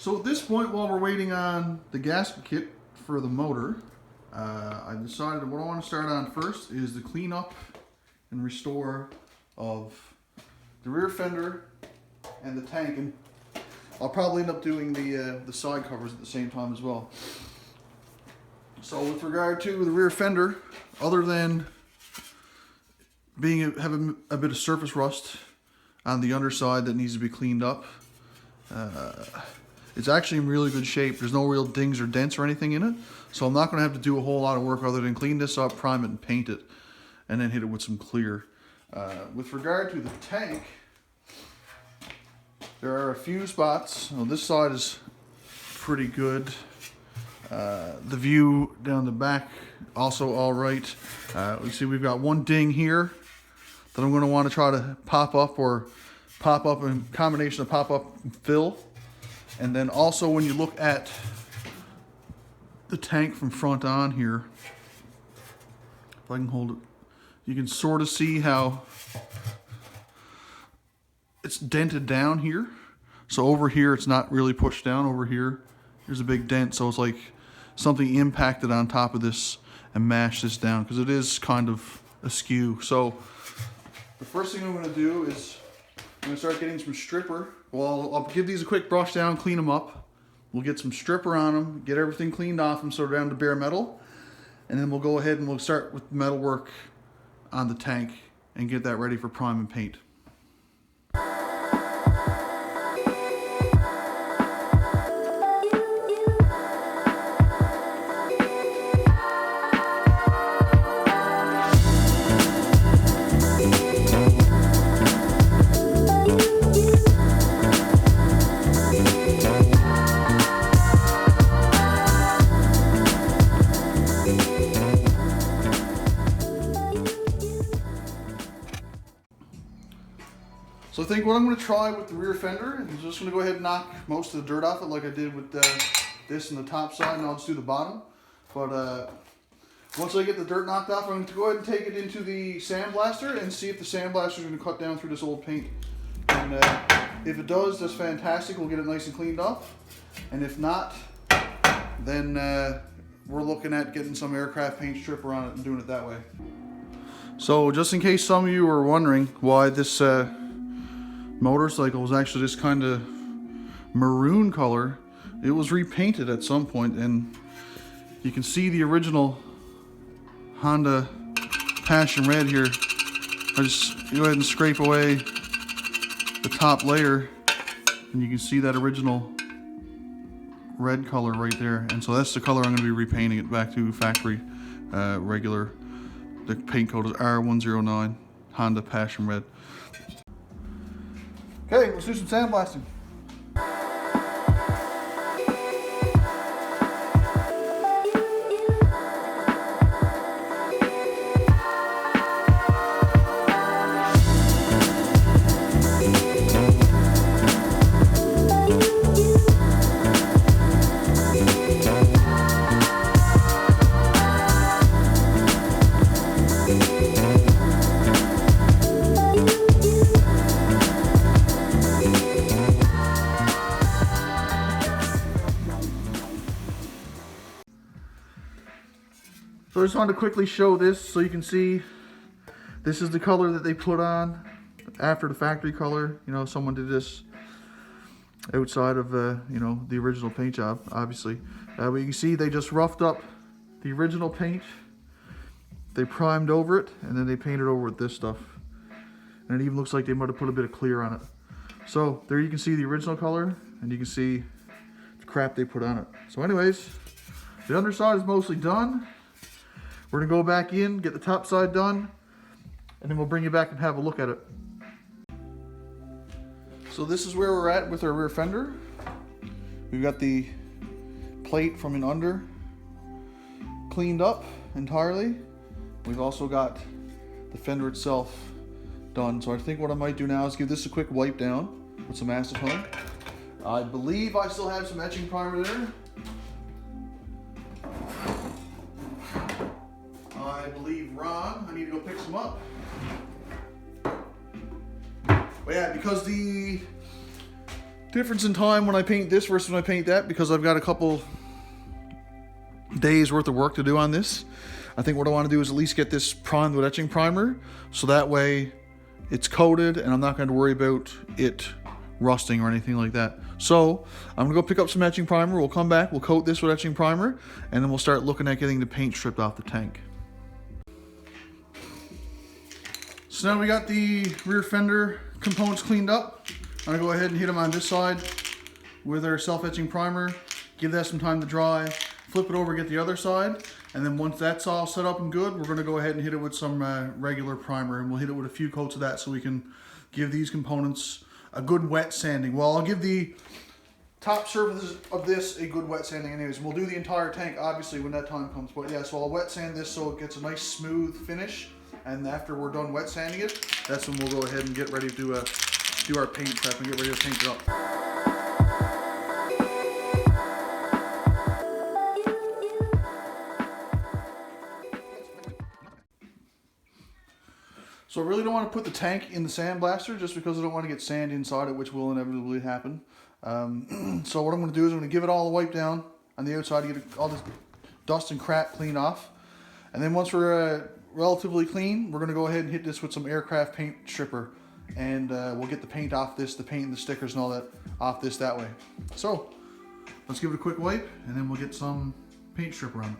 So at this point, while we're waiting on the gasket kit for the motor, I decided what I want to start on first is the cleanup and restore of the rear fender and the tank, and I'll probably end up doing the side covers at the same time as well. So with regard to the rear fender, other than having a bit of surface rust on the underside that needs to be cleaned up, it's actually in really good shape. There's no real dings or dents or anything in it, so I'm not going to have to do a whole lot of work other than clean this up, prime it, and paint it, and then hit it with some clear. With regard to the tank, there are a few spots. Well, this side is pretty good. The view down the back also all right. We see we've got one ding here that I'm going to want to try to pop up in combination of pop up and fill. And then also when you look at the tank from front on here, if I can hold it, you can sort of see how it's dented down here. So over here it's not really pushed down. Over here there's a big dent, so it's like something impacted on top of this and mashed this down because it is kind of askew. So the first thing I'm going to do is I'm going to start getting some stripper. Well, I'll give these a quick brush down, clean them up. We'll get some stripper on them, get everything cleaned off them so they're down to bare metal, and then we'll go ahead and we'll start with metal work on the tank and get that ready for prime and paint. So I think what I'm going to try with the rear fender is just going to go ahead and knock most of the dirt off it like I did with this and the top side, and I'll just do the bottom. But once I get the dirt knocked off, I'm going to go ahead and take it into the sandblaster and see if the sandblaster is going to cut down through this old paint. And if it does, that's fantastic. We'll get it nice and cleaned off. And if not, then we're looking at getting some aircraft paint stripper on it and doing it that way. So just in case some of you are wondering why this motorcycle was actually this kind of maroon color, it was repainted at some point, and you can see the original Honda Passion Red here. I just go ahead and scrape away the top layer and you can see that original red color right there, and so that's the color I'm going to be repainting it back to factory regular. The paint code is R109 Honda Passion Red. Okay, let's do some sandblasting. So I just wanted to quickly show this so you can see this is the color that they put on after the factory color. You know, someone did this outside of you know, the original paint job, obviously. But you can see they just roughed up the original paint, they primed over it, and then they painted over with this stuff. And it even looks like they might have put a bit of clear on it. So there you can see the original color, and you can see the crap they put on it. So anyways, the underside is mostly done. We're gonna go back in, get the top side done, and then we'll bring you back and have a look at it. So this is where we're at with our rear fender. We've got the plate from an under cleaned up entirely. We've also got the fender itself done. So I think what I might do now is give this a quick wipe down with some acetone. I believe I still have some etching primer there. I believe Ron, I need to go pick some up. But yeah, because the difference in time when I paint this versus when I paint that, because I've got a couple days worth of work to do on this. I think what I want to do is at least get this primed with etching primer, so that way it's coated and I'm not going to worry about it rusting or anything like that. So I'm gonna go pick up some etching primer, we'll come back, we'll coat this with etching primer, and then we'll start looking at getting the paint stripped off the tank. So now we got the rear fender components cleaned up. I'm gonna go ahead and hit them on this side with our self-etching primer, give that some time to dry, flip it over, get the other side, and then once that's all set up and good, we're gonna go ahead and hit it with some regular primer, and we'll hit it with a few coats of that so we can give these components a good wet sanding. Well, I'll give the top surface of this a good wet sanding anyways. We'll do the entire tank obviously when that time comes, but yeah, so I'll wet sand this so it gets a nice smooth finish, and after we're done wet sanding it, that's when we'll go ahead and get ready to do our paint prep and get ready to paint it up. So I really don't want to put the tank in the sandblaster just because I don't want to get sand inside it, which will inevitably happen. So what I'm going to do is I'm going to give it all a wipe down on the outside to get all this dust and crap cleaned off. And then once we're relatively clean, we're going to go ahead and hit this with some aircraft paint stripper. And we'll get the paint off this, the paint and the stickers and all that off this that way. So let's give it a quick wipe and then we'll get some paint stripper on it.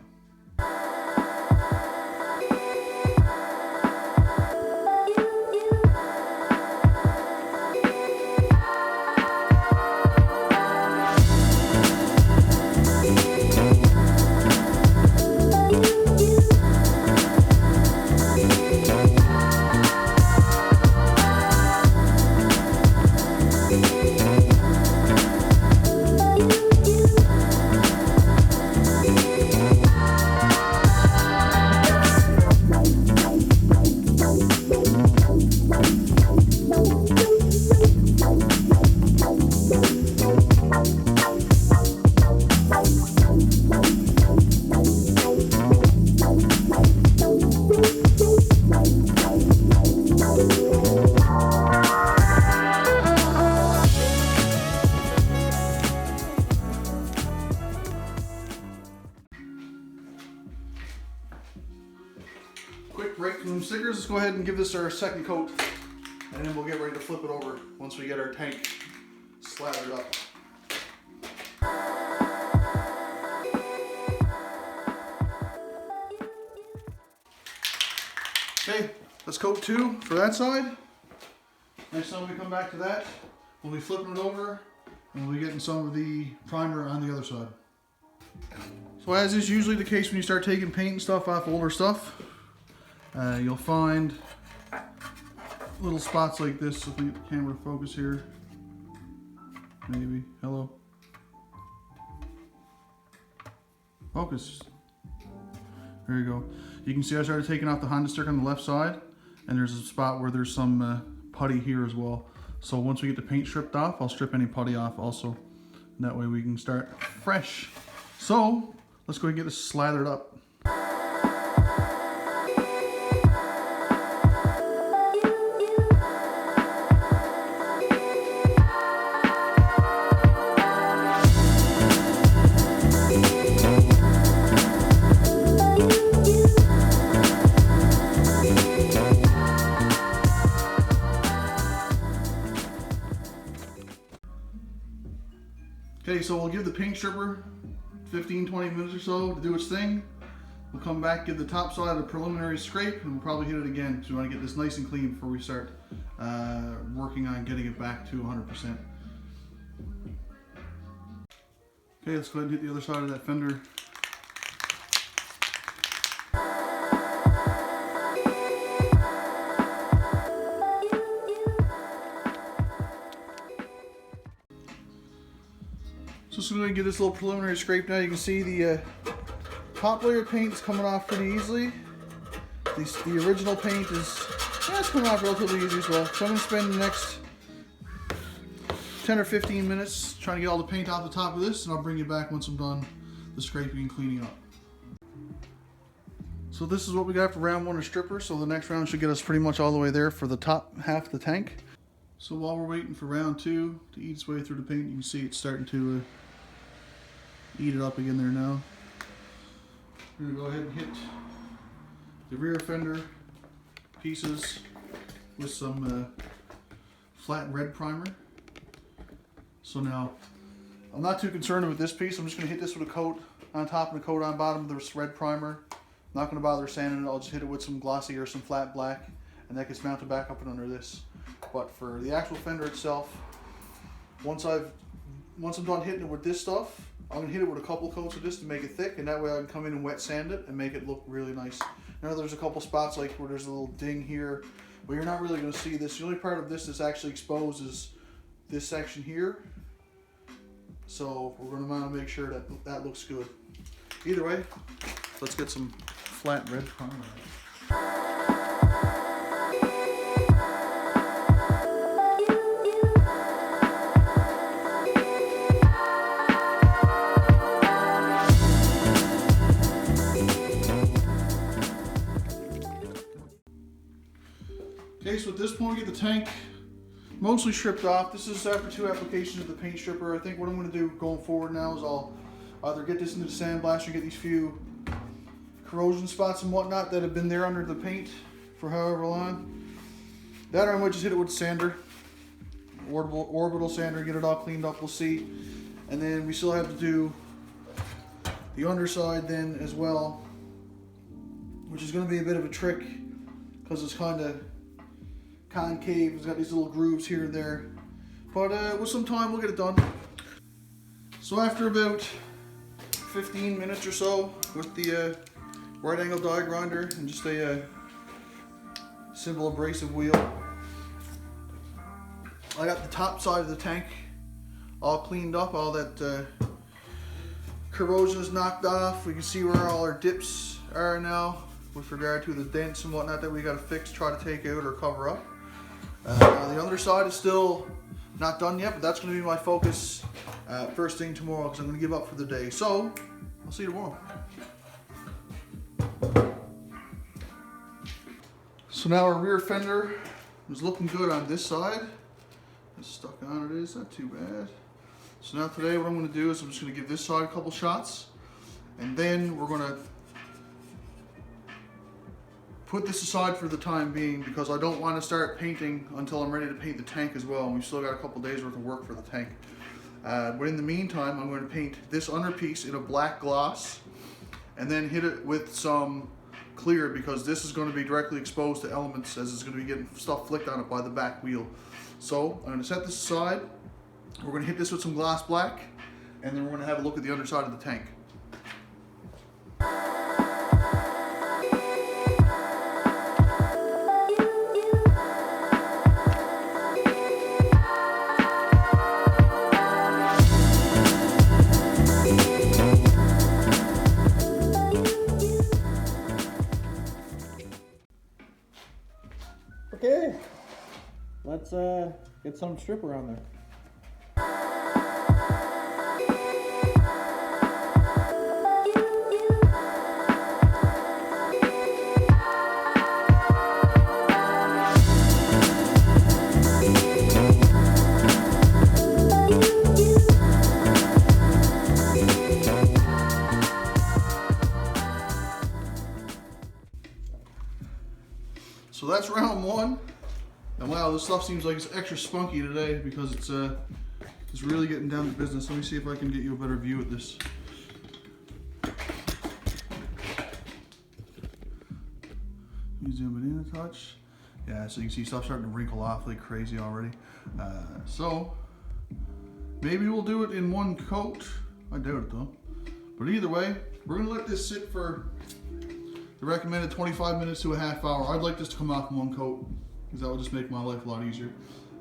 Quick break from them stickers. Let's go ahead and give this our second coat, and then we'll get ready to flip it over once we get our tank slathered up. Okay, let's coat 2 for that side. Next time we come back to that, we'll be flipping it over and we'll be getting some of the primer on the other side. So as is usually the case when you start taking paint and stuff off older stuff, you'll find little spots like this. If we get the camera to focus here, maybe, hello, focus, there you go. You can see I started taking off the Honda sticker on the left side, and there's a spot where there's some putty here as well. So once we get the paint stripped off, I'll strip any putty off also, and that way we can start fresh. So let's go ahead and get this slathered up. Okay, so we'll give the paint stripper 15-20 minutes or so to do its thing. We'll come back, give the top side a preliminary scrape, and we'll probably hit it again because we want to get this nice and clean before we start working on getting it back to 100%. Okay, let's go ahead and hit the other side of that fender. So as soon as we get this little preliminary scrape now, you can see the top layer of paint is coming off pretty easily. The original paint is it's coming off relatively easy as well. So I'm going to spend the next 10 or 15 minutes trying to get all the paint off the top of this, and I'll bring you back once I'm done the scraping and cleaning up. So this is what we got for round 1 of stripper. So the next round should get us pretty much all the way there for the top half of the tank. So while we're waiting for round 2 to eat its way through the paint, you can see it's starting to eat it up again there now. We're going to go ahead and hit the rear fender pieces with some flat red primer. So now, I'm not too concerned with this piece. I'm just going to hit this with a coat on top and a coat on bottom of this red primer. I'm not going to bother sanding it. I'll just hit it with some glossy or some flat black, and that gets mounted back up and under this. But for the actual fender itself, once I'm done hitting it with this stuff, I'm going to hit it with a couple coats of this to make it thick, and that way I can come in and wet sand it and make it look really nice. Now there's a couple spots like where there's a little ding here, but you're not really going to see this. The only part of this that's actually exposed is this section here. So we're going to want to make sure that that looks good. Either way, let's get some flat red primer. Okay, so at this point we get the tank mostly stripped off. This is after 2 applications of the paint stripper. I think what I'm going to do going forward now is I'll either get this into the sandblaster and get these few corrosion spots and whatnot that have been there under the paint for however long. That or I might just hit it with a sander, orbital sander, get it all cleaned up, we'll see. And then we still have to do the underside then as well, which is going to be a bit of a trick because it's kind of concave. It's got these little grooves here and there, but with some time we'll get it done. So after about 15 minutes or so with the right angle die grinder and just a simple abrasive wheel, I got the top side of the tank all cleaned up. All that corrosion is knocked off. We can see where all our dips are now with regard to the dents and whatnot that we got to fix, try to take out or cover up. The underside is still not done yet, but that's going to be my focus first thing tomorrow because I'm going to give up for the day. So I'll see you tomorrow. So now our rear fender is looking good on this side. It's stuck on, it is not too bad. So now today what I'm going to do is I'm just going to give this side a couple shots, and then we're going to put this aside for the time being because I don't want to start painting until I'm ready to paint the tank as well, and we've still got a couple days worth of work for the tank. But in the meantime, I'm going to paint this under piece in a black gloss and then hit it with some clear because this is going to be directly exposed to elements as it's going to be getting stuff flicked on it by the back wheel. So I'm going to set this aside. We're going to hit this with some gloss black, and then we're going to have a look at the underside of the tank. Okay, let's get some stripper on there. So that's round 1, and wow, this stuff seems like it's extra spunky today because it's really getting down to business. Let me see if I can get you a better view of this. Let me zoom it in a touch. Yeah, so you can see stuff starting to wrinkle off like crazy already. So maybe we'll do it in one coat. I doubt it though. But either way, we're gonna let this sit for the recommended 25 minutes to a half hour. I'd like this to come off in one coat because that will just make my life a lot easier.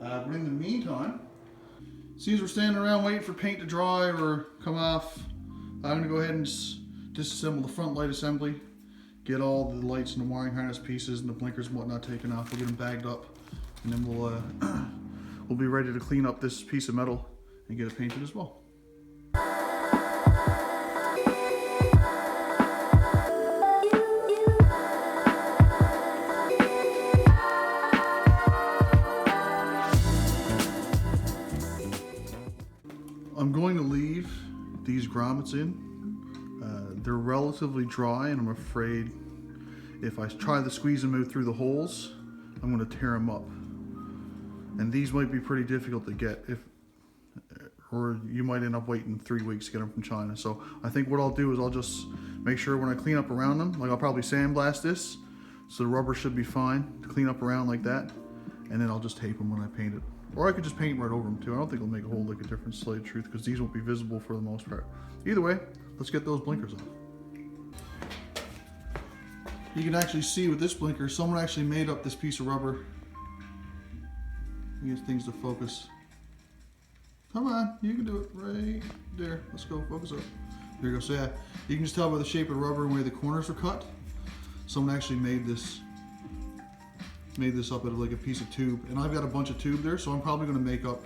But in the meantime, since we're standing around waiting for paint to dry or come off, I'm gonna go ahead and disassemble the front light assembly, get all the lights and the wiring harness pieces and the blinkers and whatnot taken off. We'll get them bagged up, and then we'll be ready to clean up this piece of metal and get it painted as well. I'm going to leave these grommets in. They're relatively dry, and I'm afraid if I try to squeeze them out through the holes, I'm going to tear them up. And these might be pretty difficult to get, or you might end up waiting 3 weeks to get them from China. So I think what I'll do is I'll just make sure when I clean up around them, like I'll probably sandblast this, so the rubber should be fine to clean up around like that, and then I'll just tape them when I paint it. Or I could just paint right over them too. I don't think it'll make a whole lick of difference, to tell you the truth, because these won't be visible for the most part. Either way, let's get those blinkers off. You can actually see with this blinker, someone actually made up this piece of rubber. Get things to focus. Come on, you can do it right there. Let's go, focus up. There you go. So yeah, you can just tell by the shape of the rubber and where the corners are cut. Someone actually made this up out of like a piece of tube, and I've got a bunch of tube there, so I'm probably going to make up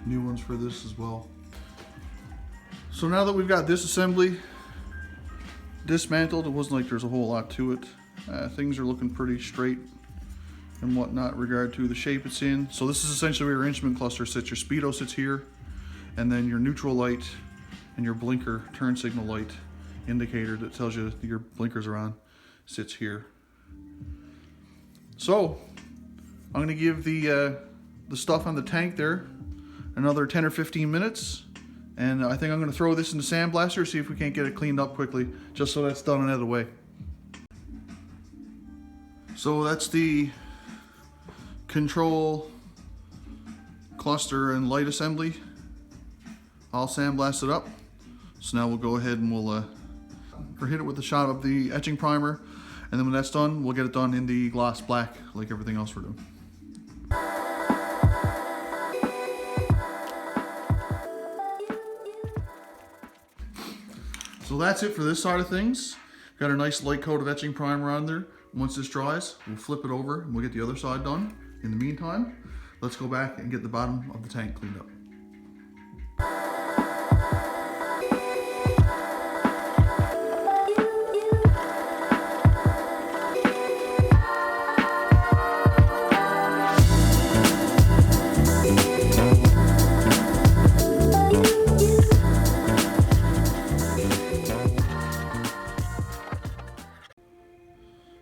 new ones for this as well. So now that we've got this assembly dismantled, it wasn't like there's a whole lot to it. Things are looking pretty straight and whatnot in regard to the shape it's in. So this is essentially where your instrument cluster sits. Your speedo sits here, and then your neutral light and your blinker turn signal light indicator that tells you your blinkers are on sits here. So I'm going to give the stuff on the tank there another 10 or 15 minutes, and I think I'm going to throw this in the sandblaster, see if we can't get it cleaned up quickly, just so that's done and out of the way. So that's the control cluster and light assembly all sandblasted up. So now we'll go ahead and we'll hit it with a shot of the etching primer, and then when that's done, we'll get it done in the gloss black like everything else we're doing. So that's it for this side of things. Got a nice light coat of etching primer on there. Once this dries, we'll flip it over and we'll get the other side done. In the meantime, let's go back and get the bottom of the tank cleaned up.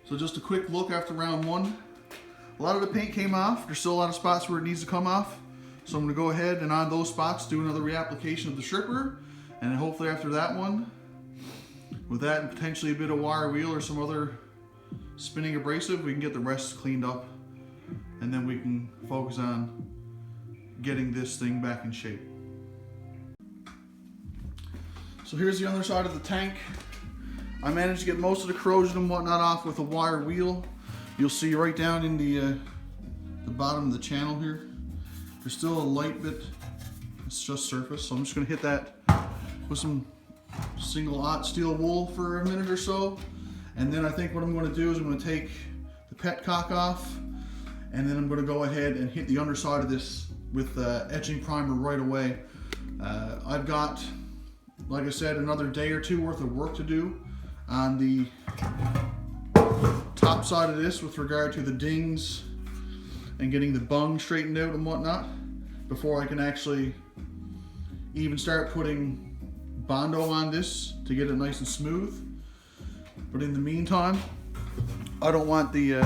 So just a quick look after round one. A lot of the paint came off. There's still a lot of spots where it needs to come off. So I'm going to go ahead and on those spots do another reapplication of the stripper. And then hopefully after that one, with that and potentially a bit of wire wheel or some other spinning abrasive, we can get the rest cleaned up. And then we can focus on getting this thing back in shape. So here's the underside of the tank. I managed to get most of the corrosion and whatnot off with a wire wheel. You'll see right down in the bottom of the channel here, there's still a light bit, it's just surface. So I'm just gonna hit that with some single-aught steel wool for a minute or so. And then I think what I'm gonna do is I'm gonna take the petcock off, and then I'm gonna go ahead and hit the underside of this with etching primer right away. I've got, like I said, another day or two worth of work to do on the top side of this with regard to the dings and getting the bung straightened out and whatnot before I can actually even start putting Bondo on this to get it nice and smooth. But in the meantime, I don't want the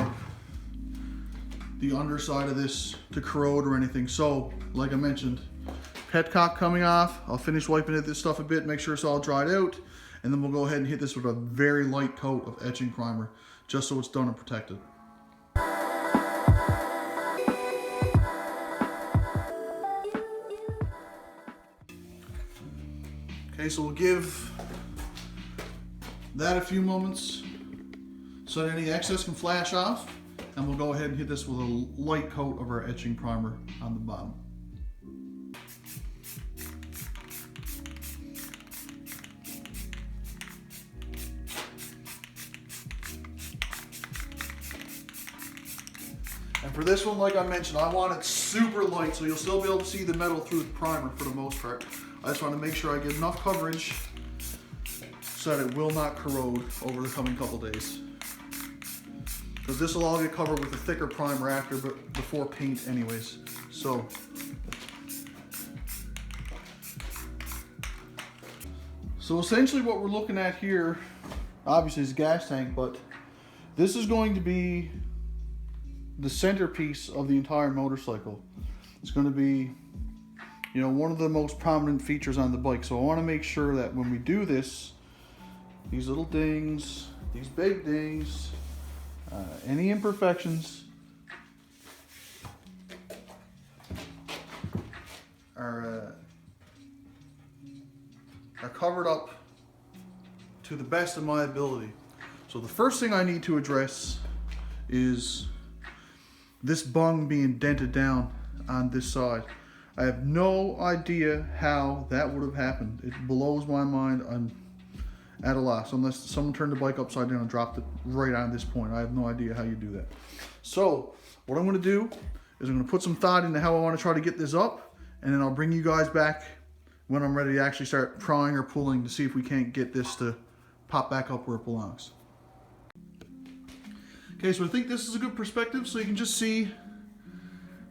underside of this to corrode or anything. So like I mentioned, petcock coming off. I'll finish wiping this stuff a bit, make sure it's all dried out, and then we'll go ahead and hit this with a very light coat of etching primer, just so it's done and protected. Okay, so we'll give that a few moments so that any excess can flash off, and we'll go ahead and hit this with a light coat of our etching primer on the bottom. And for this one, like I mentioned, I want it super light, so you'll still be able to see the metal through the primer for the most part. I just want to make sure I get enough coverage so that it will not corrode over the coming couple days. Because this will all get covered with a thicker primer after, but before paint anyways. So So essentially what we're looking at here, obviously is a gas tank, but this is going to be the centerpiece of the entire motorcycle. It's going to be, you know, one of the most prominent features on the bike. So I want to make sure that when we do this, these little dings, these big dings, any imperfections are covered up to the best of my ability. So the first thing I need to address is this bung being dented down on this side. I have no idea how that would have happened. It blows my mind. I'm at a loss, unless someone turned the bike upside down and dropped it right on this point. I have no idea how you do that. So what I'm going to do is I'm going to put some thought into how I want to try to get this up, and then I'll bring you guys back when I'm ready to actually start prying or pulling to see if we can't get this to pop back up where it belongs. Okay, so I think this is a good perspective, so you can just see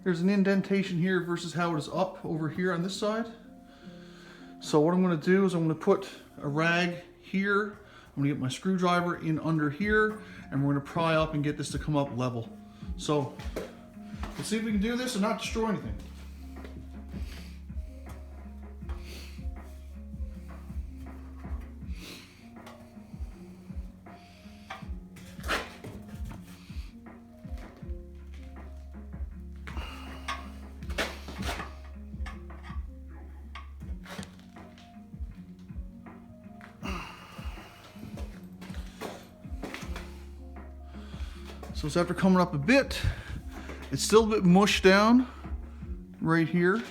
there's an indentation here versus how it is up over here on this side. So what I'm going to do is I'm going to put a rag here. I'm going to get my screwdriver in under here, and we're going to pry up and get this to come up level. So let's see if we can do this and not destroy anything. So it's after coming up a bit, it's still a bit mushed down right here,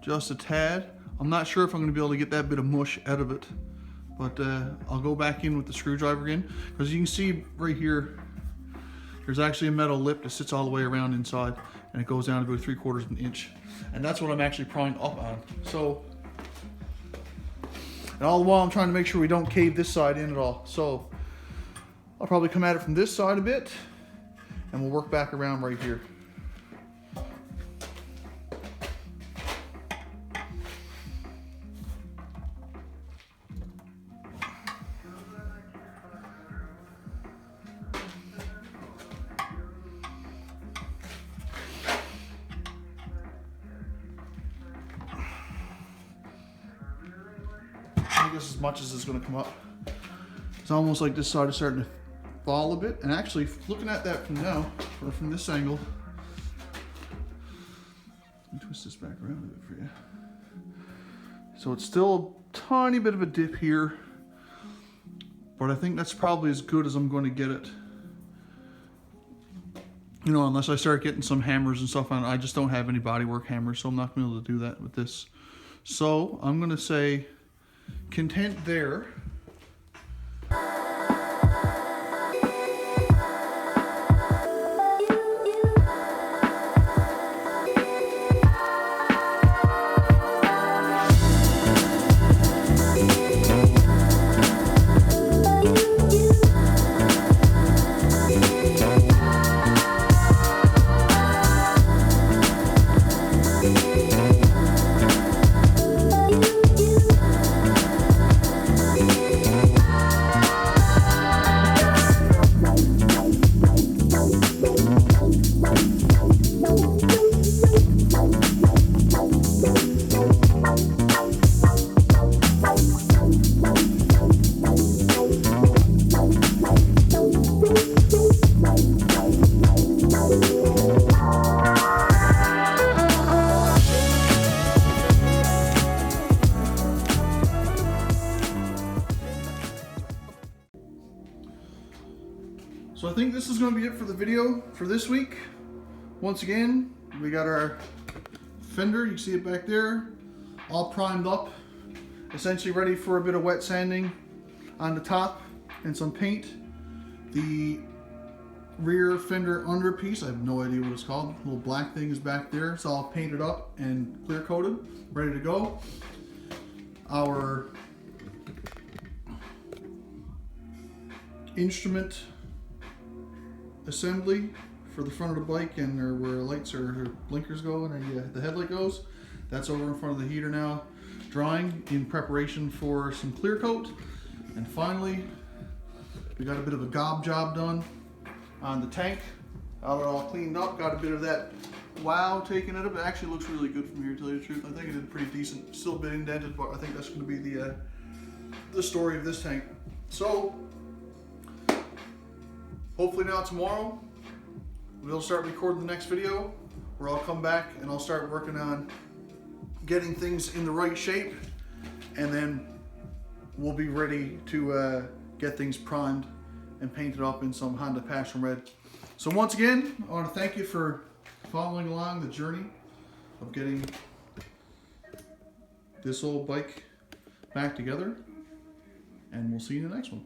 just a tad. I'm not sure if I'm going to be able to get that bit of mush out of it, but I'll go back in with the screwdriver again, because you can see right here, there's actually a metal lip that sits all the way around inside, and it goes down about 3/4 of an inch, and that's what I'm actually prying up on. So, and all the while I'm trying to make sure we don't cave this side in at all. So I'll probably come at it from this side a bit, and we'll work back around right here. I guess as much as it's going to come up. It's almost like this side is starting to fall a bit, and actually looking at that from now, or from this angle, let me twist this back around a bit for you. So it's still a tiny bit of a dip here, but I think that's probably as good as I'm going to get it. You know, unless I start getting some hammers and stuff on it. I just don't have any bodywork hammers, so I'm not going to be able to do that with this. So I'm going to say content there. So I think this is going to be it for the video for this week. Once again, we got our fender, you can see it back there, all primed up, essentially ready for a bit of wet sanding on the top and some paint. The rear fender under piece, I have no idea what it's called, the little black thing is back there. It's all painted up and clear coated, ready to go. Our instrument assembly for the front of the bike and where lights or blinkers go and the headlight goes, that's over in front of the heater now. drying in preparation for some clear coat. And finally, we got a bit of a gob job done on the tank. Got it all cleaned up, got a bit of that wow taken out of it. It actually looks really good from here, to tell you the truth. I think it did pretty decent, still a bit indented, but I think that's gonna be the story of this tank. So, hopefully now tomorrow, we'll start recording the next video where I'll come back and I'll start working on getting things in the right shape, and then we'll be ready to get things primed and painted up in some Honda Passion Red. So once again, I want to thank you for following along the journey of getting this old bike back together, and we'll see you in the next one.